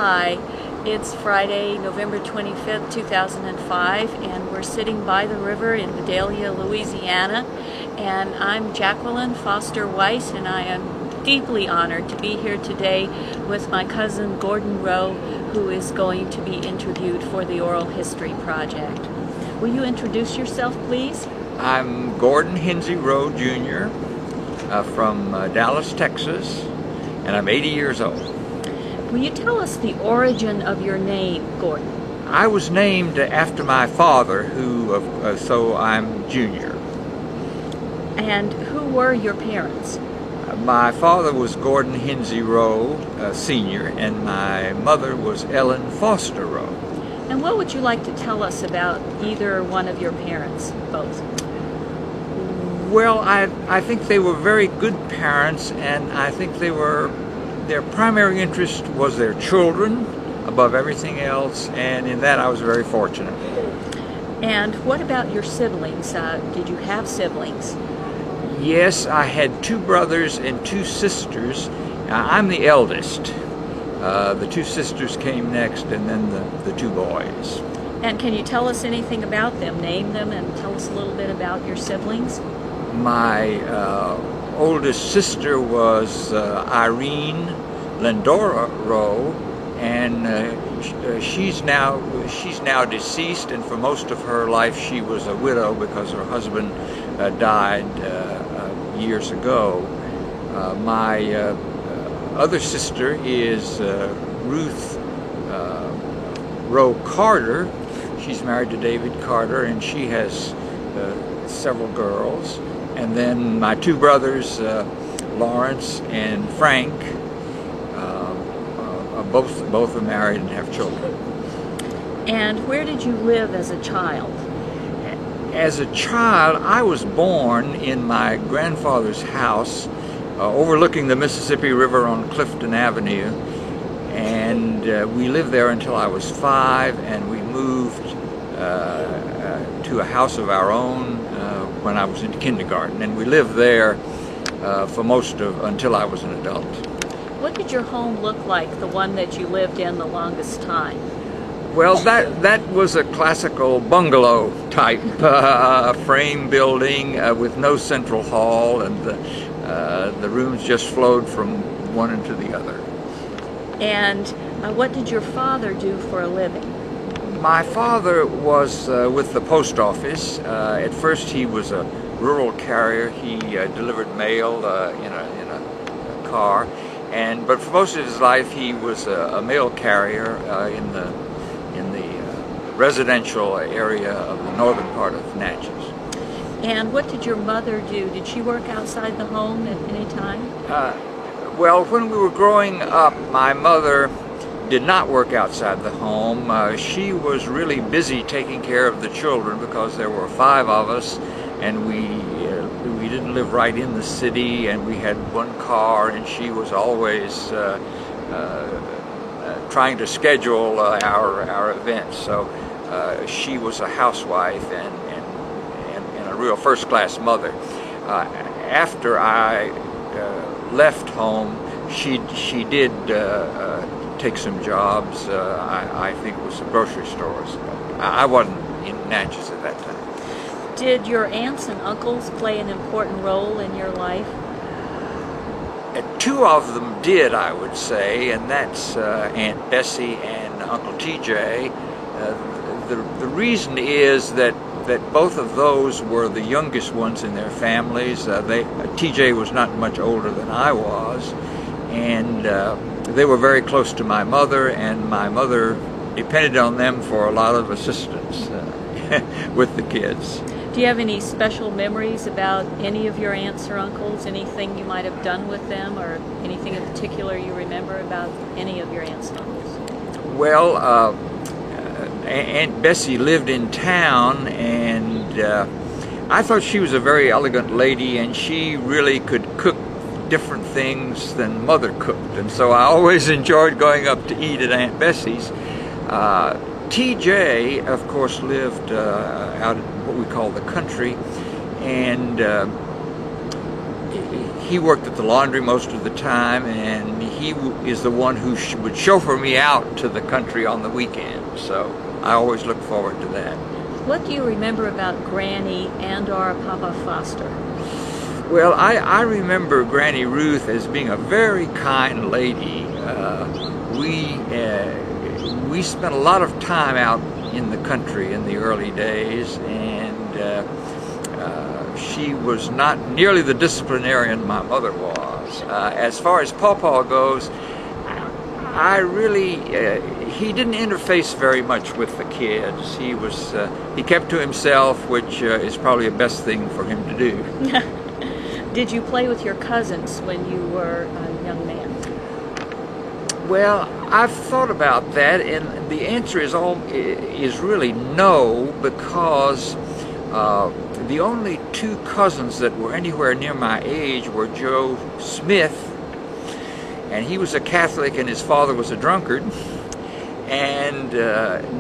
Hi, it's Friday, November 25th, 2005, and we're sitting by the river in Vidalia, Louisiana, and I'm Jacqueline Foster Weiss, and I am deeply honored to be here today with my cousin Gordon Rowe, who is going to be interviewed for the Oral History Project. Will you introduce yourself, please? I'm Gordon Hinsey Rowe, Jr. From Dallas, Texas, and I'm 80 years old. Will you tell us the origin of your name, Gordon? I was named after my father, so I'm Junior. And who were your parents? My father was Gordon Hinsey Rowe, Sr., and my mother was Ellen Foster Rowe. And what would you like to tell us about either one of your parents, both? Well, I think they were very good parents, and I think their primary interest was their children above everything else, and in that I was very fortunate. And what about your siblings? Did you have siblings? Yes, I had two brothers and two sisters. I'm the eldest. The two sisters came next, and then the two boys. And can you tell us anything about them? Name them and tell us a little bit about your siblings. My oldest sister was Irene Lindora Rowe, and she's now deceased, and for most of her life she was a widow because her husband died years ago. My other sister is Ruth Rowe Carter. She's married to David Carter, and she has several girls. And then my two brothers, Lawrence and Frank, both are married and have children. And where did you live as a child? As a child, I was born in my grandfather's house overlooking the Mississippi River on Clifton Avenue, and we lived there until I was 5, and we moved to a house of our own when I was in kindergarten, and we lived there until I was an adult. What did your home look like, the one that you lived in the longest time? Well, that was a classical bungalow type frame building with no central hall, and the rooms just flowed from one into the other. And what did your father do for a living? My father was with the post office. At first he was a rural carrier. He delivered mail in a car, but for most of his life he was a mail carrier in the residential area of the northern part of Natchez. And what did your mother do? Did she work outside the home at any time? Well, when we were growing up, my mother did not work outside the home. She was really busy taking care of the children because there were 5 of us, and we didn't live right in the city, and we had one car, and she was always trying to schedule our events. So she was a housewife and a real first-class mother. After I left home, she did take some jobs. I think it was some grocery stores. I wasn't in Natchez at that time. Did your aunts and uncles play an important role in your life? 2 of them did, I would say, and that's Aunt Bessie and Uncle TJ. The reason is that both of those were the youngest ones in their families. TJ was not much older than I was, and they were very close to my mother, and my mother depended on them for a lot of assistance with the kids. Do you have any special memories about any of your aunts or uncles? Anything you might have done with them, or anything in particular you remember about any of your aunts and uncles? Well, Aunt Bessie lived in town, and I thought she was a very elegant lady, and she really could cook different things than Mother cooked, and so I always enjoyed going up to eat at Aunt Bessie's. TJ, of course, lived out in what we call the country, and he worked at the laundry most of the time, and he is the one who would chauffeur me out to the country on the weekend. So I always look forward to that. What do you remember about Granny and/or Papa Foster? Well, I remember Granny Ruth as being a very kind lady. We spent a lot of time out in the country in the early days, and she was not nearly the disciplinarian my mother was. As far as Pawpaw goes, he didn't interface very much with the kids. He kept to himself, which is probably the best thing for him to do. Did you play with your cousins when you were a young man? Well, I've thought about that, and the answer is really no, because the only two cousins that were anywhere near my age were Joe Smith, and he was a Catholic and his father was a drunkard, and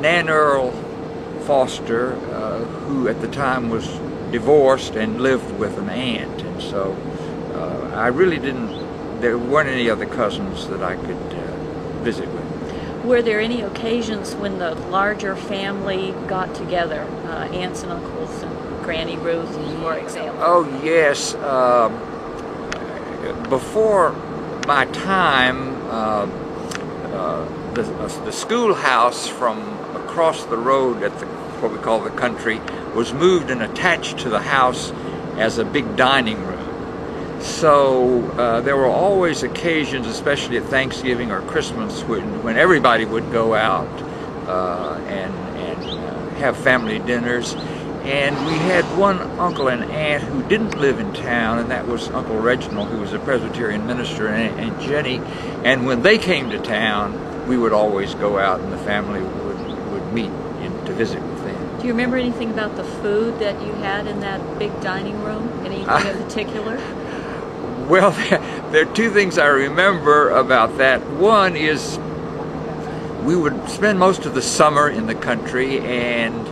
Nan Earl Foster, who at the time was divorced and lived with an aunt. And so there weren't any other cousins that I could visit with. Were there any occasions when the larger family got together, aunts and uncles and Granny Ruth, for example? Oh, yes. Before my time, the schoolhouse from across the road at what we call the country was moved and attached to the house as a big dining room. So there were always occasions, especially at Thanksgiving or Christmas, when everybody would go out and have family dinners. And we had one uncle and aunt who didn't live in town, and that was Uncle Reginald, who was a Presbyterian minister, and Aunt Jenny. And when they came to town, we would always go out, and the family would meet to visit with them. Do you remember anything about the food that you had in that big dining room? Anything in particular? Well, there are two things I remember about that. One is we would spend most of the summer in the country, and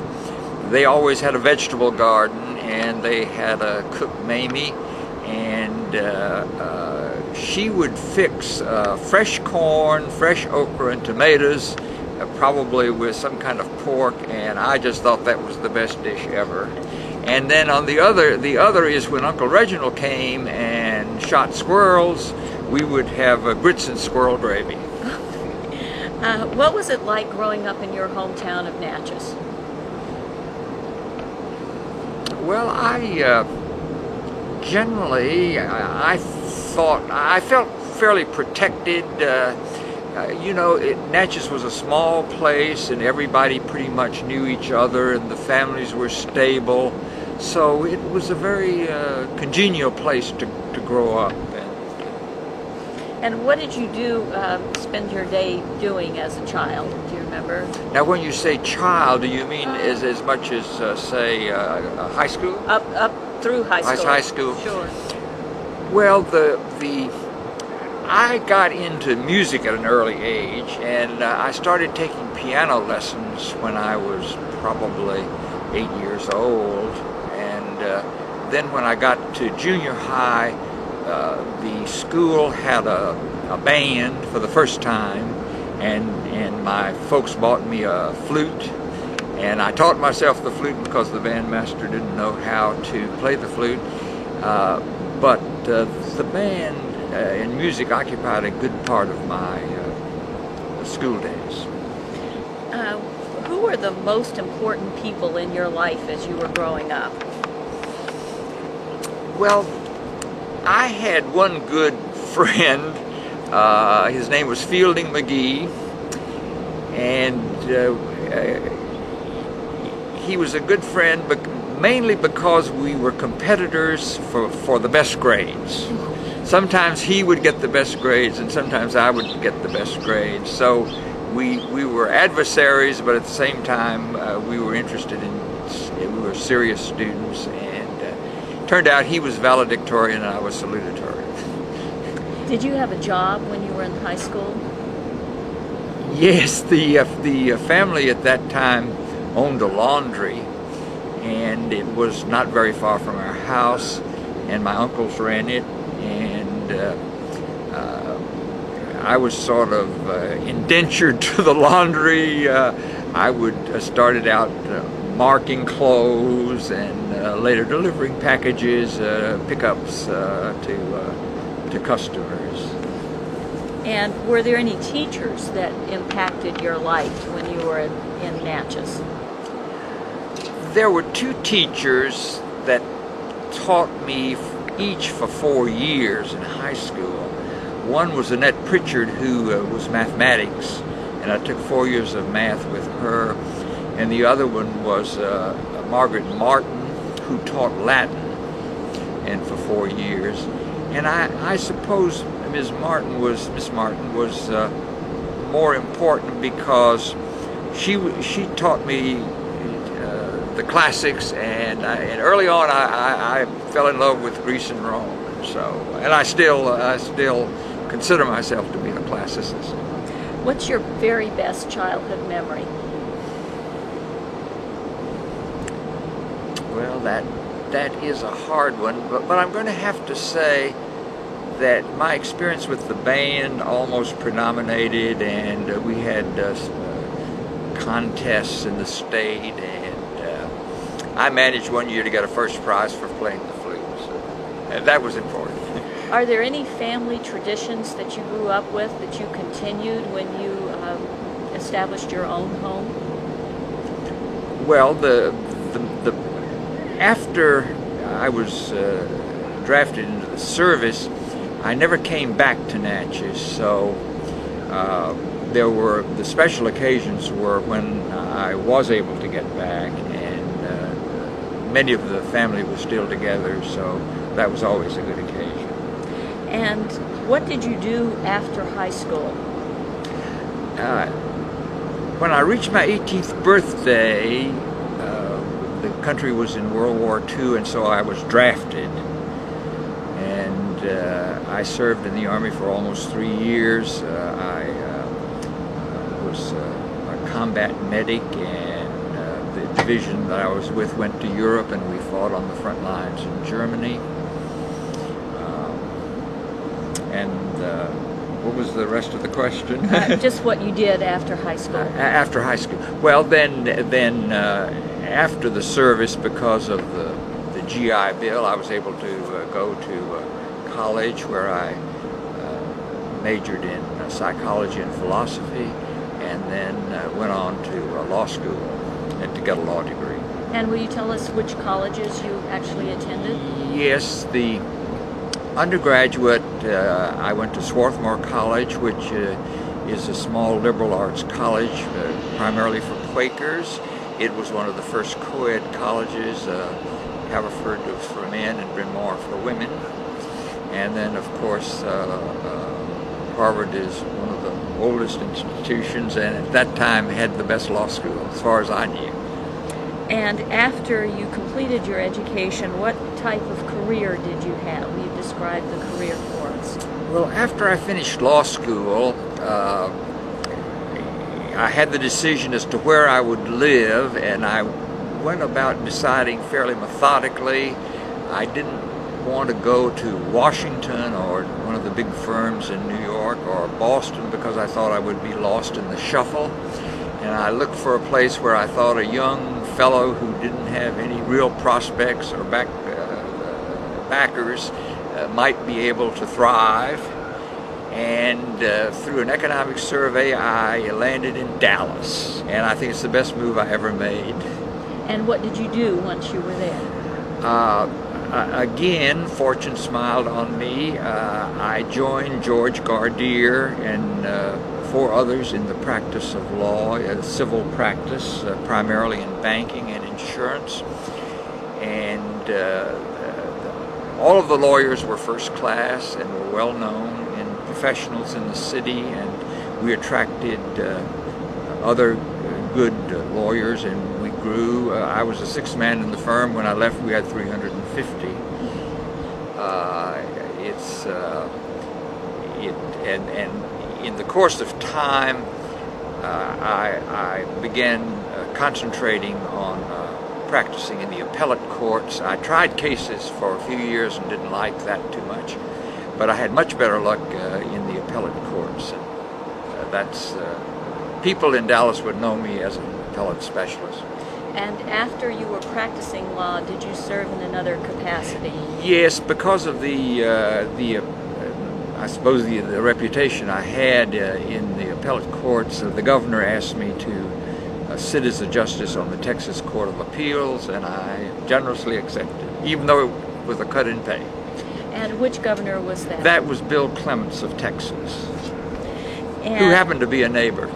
they always had a vegetable garden, and they had a cook, Mamie, and she would fix fresh corn, fresh okra, and tomatoes, probably with some kind of pork, and I just thought that was the best dish ever. And then on the other is when Uncle Reginald came and shot squirrels, we would have grits and squirrel gravy. What was it like growing up in your hometown of Natchez? Well, I thought I felt fairly protected. Natchez was a small place, and everybody pretty much knew each other, and the families were stable. So it was a very congenial place to grow up. And what did you spend your day doing as a child? Do you remember? Now, when you say child, do you mean as much as, say, high school? Up through high school. High school. Sure. Well, I got into music at an early age, and I started taking piano lessons when I was probably 8 years old. And then when I got to junior high, the school had a band for the first time, and my folks bought me a flute, and I taught myself the flute because the bandmaster didn't know how to play the flute. But the band and music occupied a good part of my school days. Who were the most important people in your life as you were growing up? Well, I had one good friend. His name was Fielding McGee, and he was a good friend, but mainly because we were competitors for the best grades. Sometimes he would get the best grades, and sometimes I would get the best grades. So we were adversaries, but at the same time we were we were serious students, and it turned out he was valedictorian and I was salutatorian. Did you have a job when you were in high school? Yes, the family at that time owned a laundry, and it was not very far from our house, and my uncles ran it, and I was sort of indentured to the laundry. I started out marking clothes and later delivering packages, pickups to customers. And were there any teachers that impacted your life when you were in Natchez? There were two teachers that taught me each for 4 years in high school. One was Annette Pritchard, who was mathematics, and I took 4 years of math with her. And the other one was Margaret Martin, who taught Latin, and for 4 years. And I suppose Miss Martin was more important because she taught me the classics, and early on I fell in love with Greece and Rome. And I still consider myself to be a classicist. What's your very best childhood memory? Well, that is a hard one, but I'm going to have to say that my experience with the band almost predominated, and we had contests in the state, and I managed one year to get a first prize for playing the flute, and that was important. Are there any family traditions that you grew up with that you continued when you established your own home? Well, after I was drafted into the service, I never came back to Natchez, so the special occasions were when I was able to get back, and many of the family was still together, so that was always a good occasion. And what did you do after high school? When I reached my 18th birthday, the country was in World War II, and so I was drafted. And I served in the Army for almost 3 years. I was a combat medic, and the division that I was with went to Europe, and we fought on the front lines in Germany. What was the rest of the question? Just what you did after high school. After high school. Well, then after the service, because of the GI Bill, I was able to go to college, where I majored in psychology and philosophy, and then went on to law school and to get a law degree. And will you tell us which colleges you actually attended? Yes, the undergraduate, I went to Swarthmore College, which is a small liberal arts college, primarily for Quakers. It was one of the first co-ed colleges. Haverford was for men and Bryn Mawr for women. And then, of course, Harvard is one of the oldest institutions, and at that time had the best law school, as far as I knew. And after you completed your education, what type of career did you have? Will you describe the career for us? Well, after I finished law school, I had the decision as to where I would live, and I went about deciding fairly methodically. I didn't want to go to Washington or one of the big firms in New York or Boston because I thought I would be lost in the shuffle. And I looked for a place where I thought a young fellow who didn't have any real prospects or backers might be able to thrive. And through an economic survey, I landed in Dallas. And I think it's the best move I ever made. And what did you do once you were there? Again, fortune smiled on me. I joined George Gardier and 4 others in the practice of law, civil practice, primarily in banking and insurance. And all of the lawyers were first class and were well known and professionals in the city, and we attracted other good lawyers, and we grew. I was the 6th man in the firm. When I left, we had 350. And in the course of time, I began concentrating on practicing in the appellate courts. I tried cases for a few years and didn't like that too much. but I had much better luck in the appellate courts. People in Dallas would know me as an appellate specialist. And after you were practicing law, did you serve in another capacity? Yes, because of the reputation I had in the appellate courts. The governor asked me to sit as a justice on the Texas Court of Appeals, and I generously accepted, even though it was a cut in pay. And which governor was that? That was Bill Clements of Texas, and who happened to be a neighbor.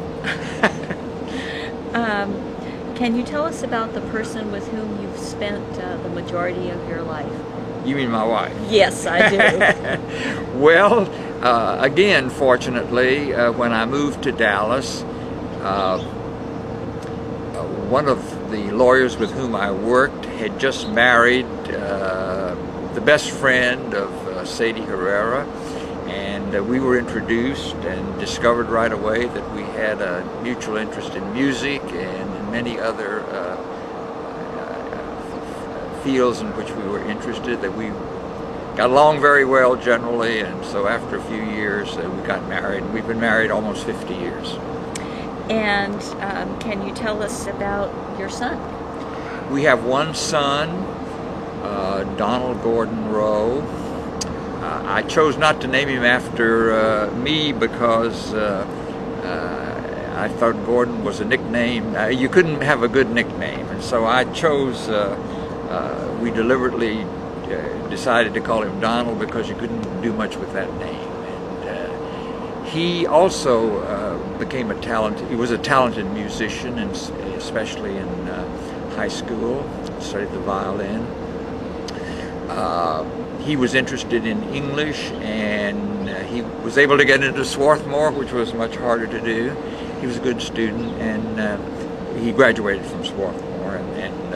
Can you tell us about the person with whom you've spent the majority of your life? You mean my wife? Yes, I do. Well, again, fortunately, when I moved to Dallas, one of the lawyers with whom I worked had just married the best friend of Sadie Herrera, and we were introduced and discovered right away that we had a mutual interest in music and in many other fields in which we were interested, that we got along very well generally, and so after a few years we got married. We've been married almost 50 years. And can you tell us about your son? We have one son, Donald Gordon Rowe. I chose not to name him after me because I thought Gordon was a nickname. You couldn't have a good nickname, and so I chose, we deliberately decided to call him Donald because you couldn't do much with that name. And he also became he was a talented musician, and especially in high school, studied the violin. He was interested in English, and he was able to get into Swarthmore, which was much harder to do. He was a good student, and he graduated from Swarthmore, and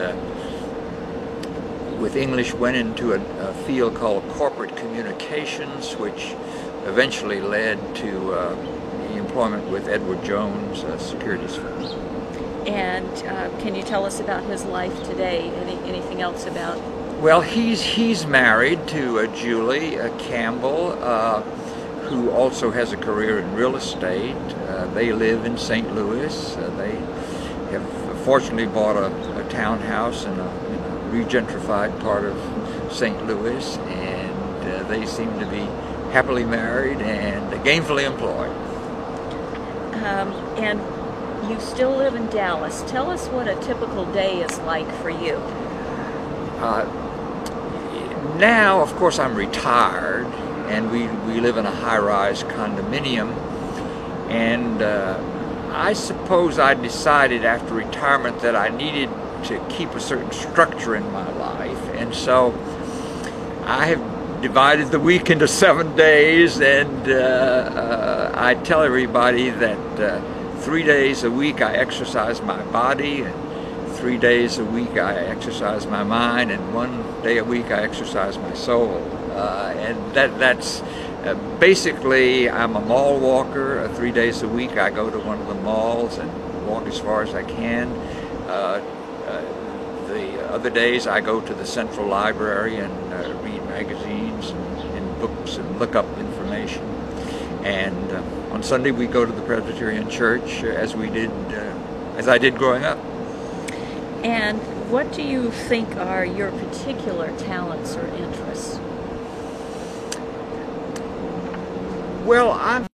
with English went into a field called corporate communications, which eventually led to the employment with Edward Jones, a securities firm. And can you tell us about his life today? Anything else about? Well, he's married to Julie Campbell, who also has a career in real estate. They live in St. Louis. They have fortunately bought a townhouse in a regentrified part of St. Louis, and they seem to be happily married and gainfully employed. And you still live in Dallas. Tell us what a typical day is like for you. Now, of course, I'm retired, and we live in a high-rise condominium, and I suppose I decided after retirement that I needed to keep a certain structure in my life, and so I have divided the week into 7 days, and I tell everybody that 3 days a week I exercise my body, and 3 days a week I exercise my mind, and 1 day a week I exercise my soul. And that's basically, I'm a mall walker. 3 days a week I go to one of the malls and walk as far as I can. The other days I go to the Central Library and read magazines and books and look up information. And on Sunday we go to the Presbyterian Church as I did growing up. And what do you think are your particular talents or interests? Well, I'm